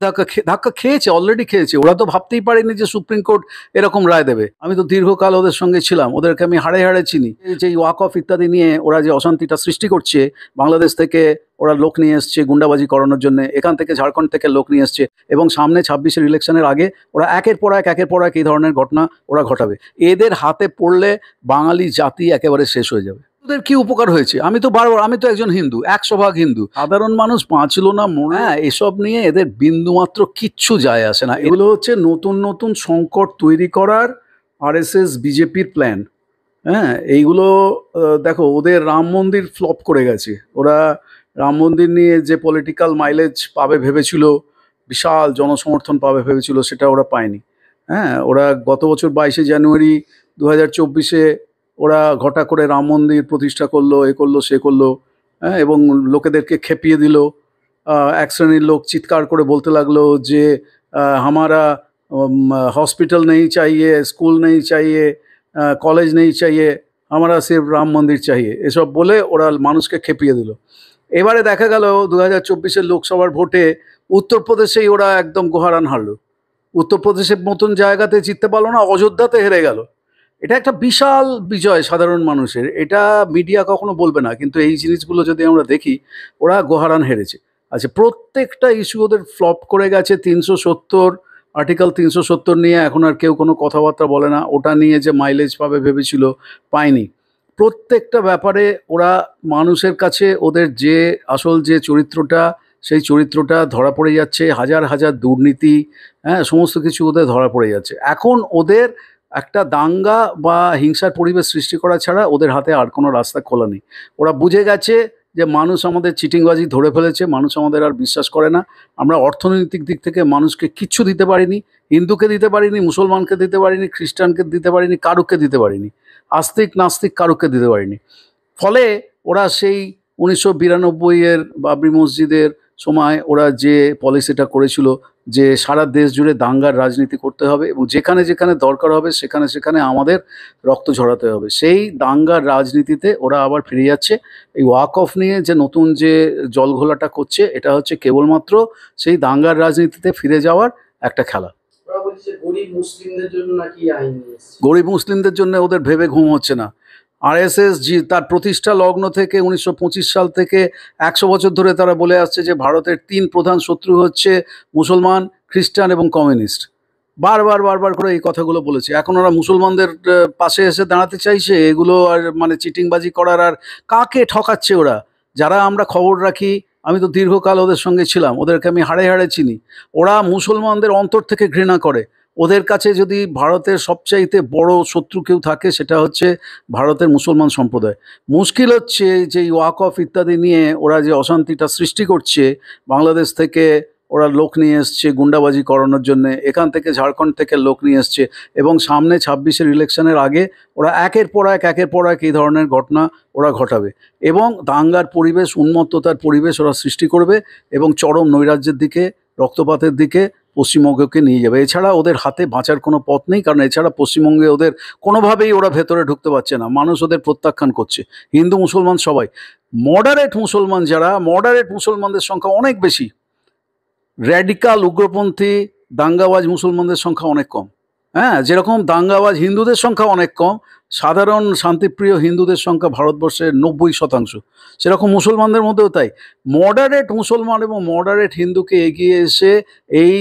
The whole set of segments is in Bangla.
ধাক্কা খেয়েছে, অলরেডি খেয়েছে। ওরা তো ভাবতেই পারেনি যে সুপ্রিম কোর্ট এরকম রায় দেবে। আমি তো দীর্ঘকাল ওদের সঙ্গে ছিলাম, ওদেরকে আমি হাড়ে হাড়ে চিনি। এই যে ওয়াক অফ ইত্যাদি নিয়ে ওরা যে অশান্তিটা সৃষ্টি করছে, বাংলাদেশ থেকে ওরা লোক নিয়ে এসছে গুন্ডাবাজি করানোর জন্য, এখান থেকে ঝাড়খণ্ড থেকে লোক নিয়ে এসছে, এবং সামনে 26-এর ইলেকশনের আগে ওরা একের পর এক এই ধরনের ঘটনা ওরা ঘটাবে। এদের হাতে পড়লে বাঙালি জাতি একেবারে শেষ হয়ে যাবে। ওদের কি উপকার হয়েছে? আমি তো একজন হিন্দু, 100 ভাগ হিন্দু। সাধারণ মানুষ বাঁচলো না মরে, হ্যাঁ, এসব নিয়ে এদের বিন্দুমাত্র কিচ্ছু যায় আসে না। এগুলো হচ্ছে নতুন নতুন সংকট তৈরি করার আরএসএস বিজেপির প্ল্যান। হ্যাঁ, এইগুলো দেখো, ওদের রাম মন্দির ফ্লপ করে গেছে। ওরা রাম মন্দির নিয়ে যে পলিটিক্যাল মাইলেজ পাবে ভেবেছিল, বিশাল জনসমর্থন পাবে ভেবেছিল, সেটা ওরা পায়নি। হ্যাঁ, ওরা গত বছর 22শে জানুয়ারি 2024-এ ওরা ঘটা করে রাম মন্দির প্রতিষ্ঠা করলো, এ করলো সে করলো, হ্যাঁ, এবং লোকেদেরকে খেপিয়ে দিল। এক শ্রেণীর লোক চিৎকার করে বলতে লাগলো যে হামারা हॉस्पिटल नहीं चाहिए, स्कूल नहीं चाहिए, कॉलेज नहीं चाहिए, हमारा सिर्फ राम मंदिर चाहिए, এসব বলে ওরা মানুষকে খেপিয়ে দিল। এবারে দেখা গেল 2024-এর লোকসভার ভোটে উত্তরপ্রদেশেই ওরা একদম গোহারান হারলো। উত্তরপ্রদেশের মতন জায়গাতে জিততে পারলো না, অযোধ্যাতে হেরে গেল। এটা একটা বিশাল বিজয় সাধারণ মানুষের। এটা মিডিয়া কখনো বলবে না, কিন্তু এই জিনিসগুলো যদি আমরা দেখি, ওরা গোহারান হেরেছে। আচ্ছা, প্রত্যেকটা ইস্যু ওদের ফ্লপ করে গেছে। 370, আর্টিকেল 370 নিয়ে এখন আর কেউ কোনো কথাবার্তা বলে না। ওটা নিয়ে যে মাইলেজ পাবে ভেবেছিল, পায়নি। প্রত্যেকটা ব্যাপারে ওরা মানুষের কাছে ওদের যে আসল যে চরিত্রটা, সেই চরিত্রটা ধরা পড়ে যাচ্ছে। হাজার হাজার দুর্নীতি, হ্যাঁ, সমস্ত কিছু ওদের ধরা পড়ে যাচ্ছে। এখন ওদের একটা দাঙ্গা বা হিংসার পরিবেশ সৃষ্টি করা ছাড়া ওদের হাতে আর কোনো রাস্তা খোলা নেই। ওরা বুঝে গেছে যে মানুষ আমাদের চিটিংবাজি ধরে ফেলেছে, মানুষ আমাদের আর বিশ্বাস করে না। আমরা অর্থনৈতিক দিক থেকে মানুষকে কিচ্ছু দিতে পারিনি, হিন্দুকে দিতে পারিনি, মুসলমানকে দিতে পারিনি, খ্রিস্টানকে দিতে পারিনি, কারুকে দিতে পারিনি, আস্তিক নাস্তিক কারুকে দিতে পারিনি। ফলে ওরা সেই 1992-এর বাবরি মসজিদের সময় ওরা যে পলিসিটা করেছিল যে সারা দেশ জুড়ে দাঙ্গার রাজনীতি করতে হবে এবং যেখানে যেখানে দরকার হবে সেখানে সেখানে আমাদের রক্ত ঝরাতে হবে, সেই দাঙ্গার রাজনীতিতে ওরা আবার ফিরে যাচ্ছে। এই ওয়াক অফ নিয়ে যে নতুন যে জলঘোলাটা করছে, এটা হচ্ছে কেবলমাত্র সেই দাঙ্গার রাজনীতিতে ফিরে যাওয়ার একটা খেলা। ওরা বলছে গরিব মুসলিমদের জন্য নাকি আইন নিয়ে এসেছে। গরিব মুসলিমদের জন্য ওদের ভেবে ঘুম হচ্ছে না। আরএসএস তার প্রতিষ্ঠা লগ্ন থেকে 1925 সাল থেকে 100 বছর ধরে তারা বলে আসছে যে ভারতের 3 প্রধান শত্রু হচ্ছে মুসলমান, খ্রিস্টান এবং কমিউনিস্ট। বারবার বারবার করে এই কথাগুলো বলেছে। এখন ওরা মুসলমানদের পাশে এসে দাঁড়াতে চাইছে। এগুলো আর মানে চিটিংবাজি করার, আর কাকে ঠকাচ্ছে ওরা? যারা আমরা খবর রাখি, আমি তো দীর্ঘকাল ওদের সঙ্গে ছিলাম, ওদেরকে আমি হাড়ে হাড়ে চিনি। ওরা মুসলমানদের অন্তর থেকে ঘৃণা করে। ওদের কাছে যদি ভারতের সবচাইতে বড় শত্রু কেউ থাকে, সেটা হচ্ছে ভারতের মুসলমান সম্প্রদায়। মুশকিল হচ্ছে যে এই ওয়াক অফ ইত্যাদি নিয়ে ওরা যে অশান্তিটা সৃষ্টি করছে, বাংলাদেশ থেকে ওরা লোক নিয়ে এসছে গুন্ডাবাজি করানোর জন্য, এখান থেকে ঝাড়খণ্ড থেকে লোক নিয়ে এসছে, এবং সামনে 26-এর ইলেকশনের আগে ওরা একের পর এক এই ধরনের ঘটনা ওরা ঘটাবে, এবং দাঙ্গার পরিবেশ, উন্মত্ততার পরিবেশ ওরা সৃষ্টি করবে, এবং চরম নৈরাজ্যের দিকে, রক্তপাতের দিকে পশ্চিমবঙ্গকে নিয়ে যাবে। এছাড়া ওদের হাতে বাঁচার কোনো পথ নেই, কারণ এছাড়া পশ্চিমবঙ্গে ওদের কোনোভাবেই ওরা ভেতরে ঢুকতে পারছে না। মানুষ ওদের প্রত্যাখ্যান করছে, হিন্দু মুসলমান সবাই। মডারেট মুসলমান যারা, মডারেট মুসলমানদের সংখ্যা অনেক বেশি, র্যাডিকাল উগ্রপন্থী দাঙ্গাবাজ মুসলমানদের সংখ্যা অনেক কম। হ্যাঁ, যেরকম দাঙ্গাবাজ হিন্দুদের সংখ্যা অনেক কম, সাধারণ শান্তিপ্রিয় হিন্দুদের সংখ্যা ভারতবর্ষের 90%, সেরকম মুসলমানদের মধ্যেও তাই। মডারেট মুসলমান এবং মডারেট হিন্দুকে এগিয়ে এসে এই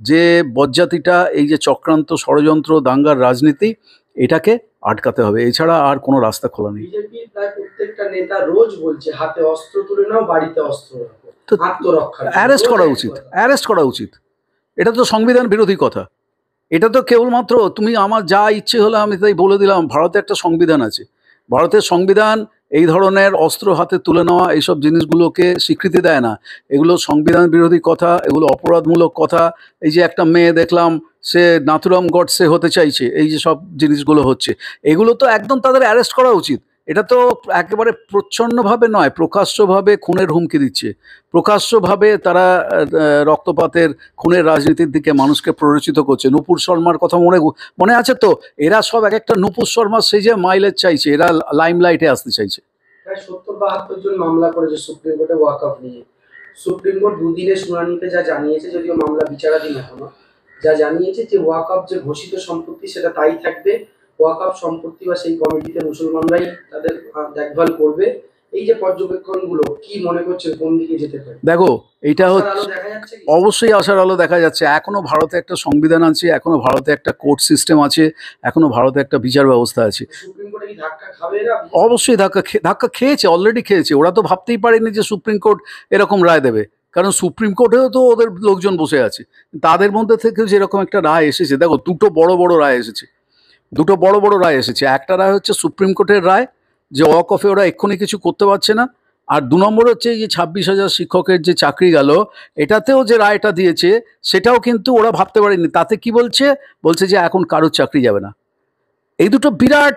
যে বজ্জাতিটা, এই যে চক্রান্ত, ষড়যন্ত্র, দাঙ্গার রাজনীতি, এটাকে আটকাতে হবে। এছাড়া আর কোনো রাস্তা খোলা নেই। বিজেপির প্রায় প্রত্যেকটা নেতা রোজ বলছে হাতে অস্ত্র তুলে নাও, বাড়িতে অস্ত্র রাখো, আত্মরক্ষা। অ্যারেস্ট করা উচিত, অ্যারেস্ট করা উচিত। এটা তো সংবিধান বিরোধী কথা। এটা তো কেবলমাত্র তুমি আমার যা ইচ্ছে হলো আমি তাই বলে দিলাম। ভারতে একটা সংবিধান আছে, ভারতের সংবিধান এই ধরনের অস্ত্র হাতে তুলে নেওয়া এইসব জিনিসগুলোকে স্বীকৃতি দেয় না। এগুলো সংবিধান বিরোধী কথা, এগুলো অপরাধমূলক কথা। এই যে একটা মেয়ে দেখলাম, সে নাথুরাম গডসে হতে চাইছে, এই যে সব জিনিসগুলো হচ্ছে, এগুলো তো একদম তাদের অ্যারেস্ট করা উচিত। এটা তো একেবারে প্রচ্ছন্নভাবে নয়, প্রকাশ্যভাবে খুনের হুমকি দিচ্ছে, প্রকাশ্যভাবে তারা রক্তপাতের, খুনের রাজনীতির দিকে মানুষকে প্ররোচিত করছে। নূপুর শর্মার কথা মনে আছে তো? এরা সব এক একটা নূপুর শর্মার সেই যে মাইলেজ চাইছে, এরা লাইমলাইটে আসতে চাইছে। প্রায় 70-72 জন মামলা করেছে সুপ্রিম কোর্টে ওয়াকফ নিয়ে। সুপ্রিম কোর্ট দুদিনের শুনানিতে যা জানিয়েছে, যদিও মামলা বিচারাধীন এখনো, যা জানিয়েছে যে ওয়াকফ যে ঘোষিত সম্পত্তি সেটা তাই থাকবে। ওয়াকফ সম্পত্তি বা সেই কমিটিতে মুসলমানরাই তাদের দেখভাল করবে। এই যে পর্যবেক্ষণগুলো, কি মনে করছেন কোন দিকে যেতে পারে? দেখো, এটা আশার হচ্ছে আলো দেখা যাচ্ছে কি? অবশ্যই আশার আলো দেখা যাচ্ছে। এখনো ভারতে একটা সংবিধান আছে, এখনো ভারতে একটা কোর্ট সিস্টেম আছে, এখনো ভারতে একটা বিচার ব্যবস্থা আছে। সুপ্রিম কোর্টে কি ধাক্কা খাবে এরা? অবশ্যই ধাক্কা খেয়েছে, অলরেডি খেয়েছে। ওরা তো ভাবতেই পারেনি যে সুপ্রিম কোর্ট এরকম রায় দেবে, কারণ সুপ্রিম কোর্টেও তো ওদের লোকজন বসে আছে। তাদের মধ্যে থেকে যেরকম একটা রায় এসেছে, দেখো দুটো বড় বড় রায় এসেছে, দুটো বড় বড় রায় এসেছে। একটা রায় হচ্ছে সুপ্রিম কোর্টের রায় যে ওয়াকফে ওরা এক্ষুনি কিছু করতে পারছে না। আর দু নম্বর হচ্ছে এই যে 26,000 শিক্ষকের যে চাকরি গেল, এটাতেও যে রায়টা দিয়েছে সেটাও কিন্তু ওরা ভাবতে পারেনি। তাতে কি বলছে, বলছে যে এখন কারোর চাকরি যাবে না। এই দুটো বিরাট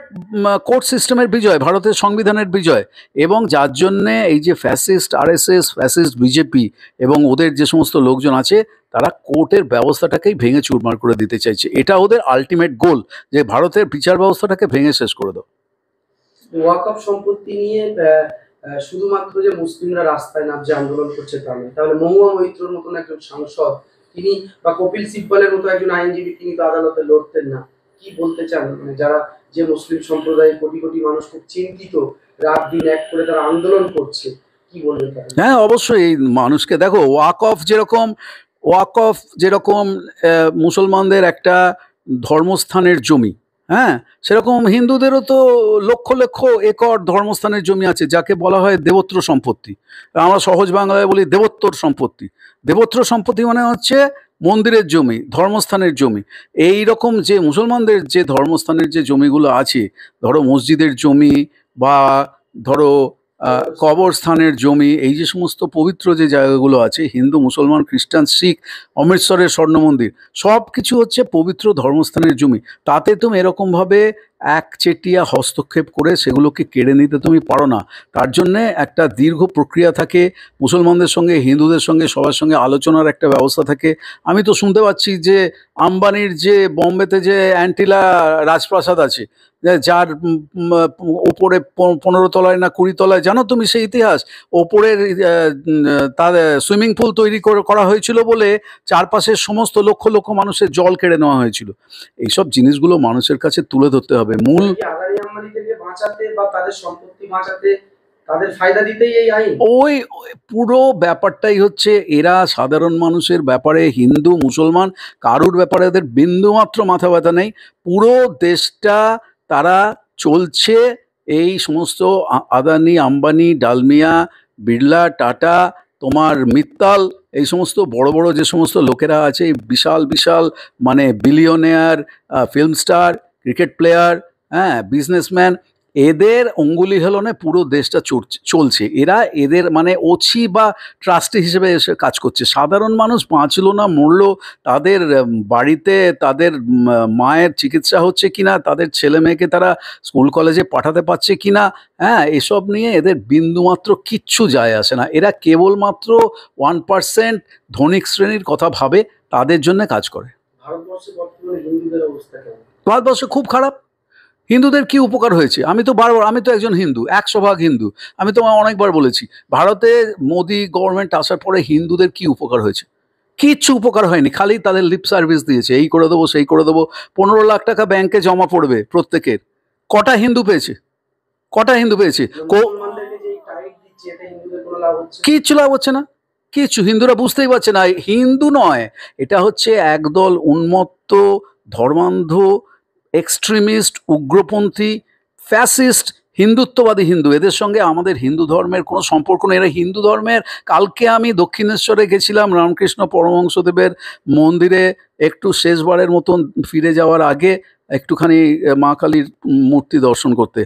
কোর্ট সিস্টেমের বিজয়, ভারতের সংবিধানের বিজয়। এবং যার জন্যে এই যে ফ্যাসিস্ট আরএসএস, ফ্যাসিস্ট বিজেপি এবং ওদের যে সমস্ত লোকজন আছে, তারা কোর্টের ব্যবস্থাটাকেই ভেঙে চুরমার করে দিতে চাইছে। এটা ওদের আলটিমেট গোল, যে ভারতের বিচার ব্যবস্থাটাকে ভেঙে শেষ করে দাও। ওয়াকফ সম্পত্তি নিয়ে শুধুমাত্র যে মুসলিমরা রাস্তায় নামছে আন্দোলন করছে তা নয়, তাহলে মহুয়া মৈত্রর মতন একজন সাংসদ তিনি, বা কপিল সিব্বলের মতো একজন আইনজীবী, তিনি তো আদালতে লড়তেন না। কি বলতে চান, মানে যারা, যে মুসলিম সম্প্রদায়ের কোটি কোটি মানুষ খুব চিন্তিত, রাত দিন এক করে তারা আন্দোলন করছে, কি বলবেন তারা? হ্যাঁ, অবশ্যই। এই মানুষকে দেখো, ওয়াকফ যেরকম মুসলমানদের একটা ধর্মস্থানের জমি, হ্যাঁ, সেরকম হিন্দুদেরও তো লক্ষ লক্ষ একর ধর্মস্থানের জমি আছে, যাকে বলা হয় দেবত্র সম্পত্তি। আমরা সহজ বাংলায় বলি দেবোত্তর সম্পত্তি। দেবোত্র সম্পত্তি মানে হচ্ছে মন্দিরের জমি, ধর্মস্থানের জমি। এই রকম যে মুসলমানদের যে ধর্মস্থানের যে জমিগুলো আছে, ধরো মসজিদের জমি বা ধরো কবরস্থানের জমি, এই যে সমস্ত পবিত্র যে জায়গাগুলো আছে, হিন্দু, মুসলমান, খ্রিস্টান, শিখ, অমৃতসরের স্বর্ণ মন্দির, সব কিছু হচ্ছে পবিত্র ধর্মস্থানের জমি। তাতে তুমি এরকমভাবে একচেটিয়া হস্তক্ষেপ করে সেগুলোকে কেড়ে নিতে তুমি পারো না। তার জন্যে একটা দীর্ঘ প্রক্রিয়া থাকে, মুসলমানদের সঙ্গে হিন্দুদের সঙ্গে সবার সঙ্গে আলোচনার একটা ব্যবস্থা থাকে। আমি তো শুনতে পাচ্ছি যে আম্বানির যে বোম্বেতে যে অ্যান্টিলা রাজপ্রাসাদ আছে, যার ওপরে 15 তলায় না 20 তলায়, জানো তুমি সেই ইতিহাস? ওপরের তার সুইমিং পুল তৈরি করা হয়েছিল বলে চারপাশের সমস্ত লক্ষ লক্ষ মানুষের জল কেড়ে নেওয়া হয়েছিল। এইসব জিনিসগুলো মানুষের কাছে তুলে ধরতে হবে। মূল কি আদানি আম্বানি থেকে বাঁচাতে বা তাদের সম্পত্তি বাঁচাতে, তাদের ফায়দা দিতেই এই আইন? ওই পুরো ব্যাপারটাই হচ্ছে, এরা সাধারণ মানুষের ব্যাপারে, হিন্দু মুসলমান কারুর ব্যাপারে এদের বিন্দুমাত্র মাথা ব্যথা নেই। পুরো দেশটা তারা চলছে এই সমস্ত আদানি আম্বানি, ডালমিয়া, বিড়লা, টাটা, তোমার মিত্তাল, এই সমস্ত বড় বড় যে সমস্ত লোকেরা আছে, এই বিশাল বিশাল মানে billionaire, film star, cricket player, হ্যাঁ, বিজনেসম্যান, এদের অঙ্গুলি হেলনে পুরো দেশটা চলছে। এরা এদের মানে ওছি বা ট্রাস্টি হিসেবে এসে কাজ করছে। সাধারণ মানুষ বাঁচলো না মরলো, তাদের বাড়িতে তাদের মায়ের চিকিৎসা হচ্ছে কিনা, তাদের ছেলে মেয়েকে তারা স্কুল কলেজে পাঠাতে পারছে কিনা, হ্যাঁ, এসব নিয়ে এদের বিন্দুমাত্র কিচ্ছু যায় আসে না। এরা কেবলমাত্র 1% ধনিক শ্রেণীর কথা ভাবে, তাদের জন্য কাজ করে। ভারতবর্ষে বর্তমানে হিন্দুদের অবস্থা কেমন? ভারতবর্ষে খুব খারাপ। হিন্দুদের কি উপকার হয়েছে? আমি তো একজন হিন্দু, 100% হিন্দু। আমি তো অনেকবার বলেছি, ভারতে মোদি গভর্নমেন্ট আসার পরে হিন্দুদের কি উপকার হয়েছে? কিচ্ছু উপকার হয়নি, খালি তাদের লিপ সার্ভিস দিয়েছে, এই করে দেবো সেই করে দেবো। 15 লাখ টাকা ব্যাংকে জমা পড়বে প্রত্যেকের। কটা হিন্দু পেয়েছে? কটা হিন্দু পেয়েছে? মুসলমানদেরকে যে টাইট দিচ্ছে, এতে হিন্দুদের কোনো লাভ হচ্ছে না? কিচ্ছু লাভ হচ্ছে না, কিচ্ছু। হিন্দুরা বুঝতেই পারছে না, হিন্দু নয়, এটা হচ্ছে একদল উন্মত্ত, ধর্মান্ধ, এক্সট্রিমিস্ট, উগ্রপন্থী, ফ্যাসিস্ট, হিন্দুত্ববাদী হিন্দু। এদের সঙ্গে আমাদের হিন্দু ধর্মের কোনো সম্পর্ক নেই। এরা হিন্দু ধর্মের, কালকে আমি দক্ষিণেশ্বরে গেছিলাম রামকৃষ্ণ পরমহংসদেবের মন্দিরে, একটু শেষবারের মতন ফিরে যাওয়ার আগে একটুখানি মা কালীর মূর্তি দর্শন করতে।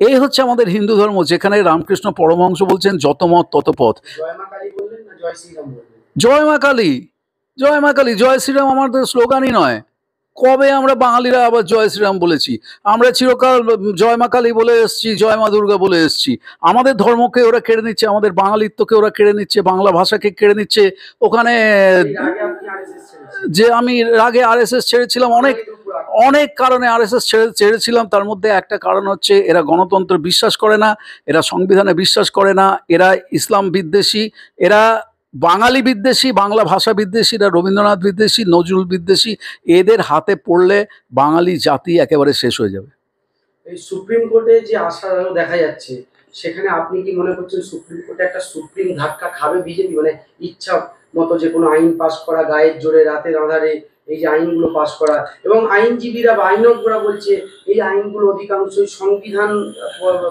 এই হচ্ছে আমাদের হিন্দু ধর্ম, যেখানে রামকৃষ্ণ পরমহংস বলছেন যত মত তত পথ। জয় মা কালী বললেন না জয় শ্রীরাম বললেন? জয় মা কালী, জয় মা কালী, জয় শ্রীরাম আমাদের স্লোগানই নয়। কবে আমরা বাঙালিরা আবার জয় শ্রীরাম বলেছি? আমরা চিরকাল জয় মা কালী বলে এসছি, জয় মা দুর্গা বলে এসছি। আমাদের ধর্মকে ওরা কেড়ে নিচ্ছে, আমাদের বাঙালিত্বকে ওরা কেড়ে নিচ্ছে, বাংলা ভাষাকে কেড়ে নিচ্ছে। ওখানে এর আগে আপনি আরএসএস ছেড়েছেন? যে আমি আগে আরএসএস ছেড়েছিলাম, অনেক অনেক কারণে আরএসএস ছেড়েছিলাম। তার মধ্যে একটা কারণ হচ্ছে এরা গণতন্ত্রে বিশ্বাস করে না, এরা সংবিধানে বিশ্বাস করে না, এরা ইসলাম বিদ্বেষী, এরা বাঙালি বিদ্বেষী, বাংলা ভাষা বিদ্বেষীরা, রবীন্দ্রনাথ বিদ্বেষী, নজরুল বিদ্বেষী, এদের হাতে পড়লে বাঙালি জাতি একেবারে শেষ হয়ে যাবে। এই সুপ্রিম কোর্টে যে আশার আলো দেখা যাচ্ছে, সেখানে আপনি কি মনে করছেন সুপ্রিম কোর্টে একটা সুপ্রিম ধাক্কা খাবে বিজেপি? মানে ইচ্ছা মতো যে কোনো আইন পাশ করা, গায়ের জোরে রাতের আঁধারে এই যে আইনগুলো পাশ করা, এবং আইনজীবীরা বা আইনজ্ঞরা বলছে এই আইনগুলো অধিকাংশই সংবিধান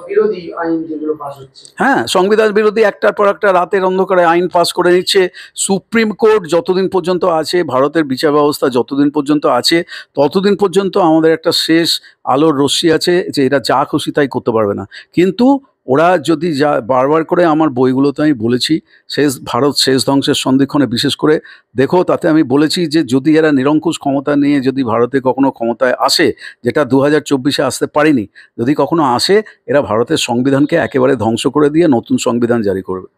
বিরোধী আইন যেগুলো পাশ হচ্ছে। হ্যাঁ, সংবিধান বিরোধী একটার পর একটা রাতের অন্ধকারে আইন পাস করে নিচ্ছে। সুপ্রিম কোর্ট যতদিন পর্যন্ত আছে, ভারতের বিচার ব্যবস্থা যতদিন পর্যন্ত আছে, ততদিন পর্যন্ত আমাদের একটা শেষ আলোর রশ্মি আছে যে এরা যা খুশি তাই করতে পারবে না। কিন্তু ওরা যদি যা বারবার করে আমার বইগুলোতে আমি বলেছি, ভারত শেষ ধ্বংসের সন্ধিক্ষণে বিশেষ করে দেখো, তাতে আমি বলেছি যে যদি এরা নিরঙ্কুশ ক্ষমতা নিয়ে যদি ভারতে কখনো ক্ষমতায় আসে, যেটা 2024-এ আসতে পারেনি, যদি কখনো আসে, এরা ভারতের সংবিধানকে একেবারে ধ্বংস করে দিয়ে নতুন সংবিধান জারি করবে।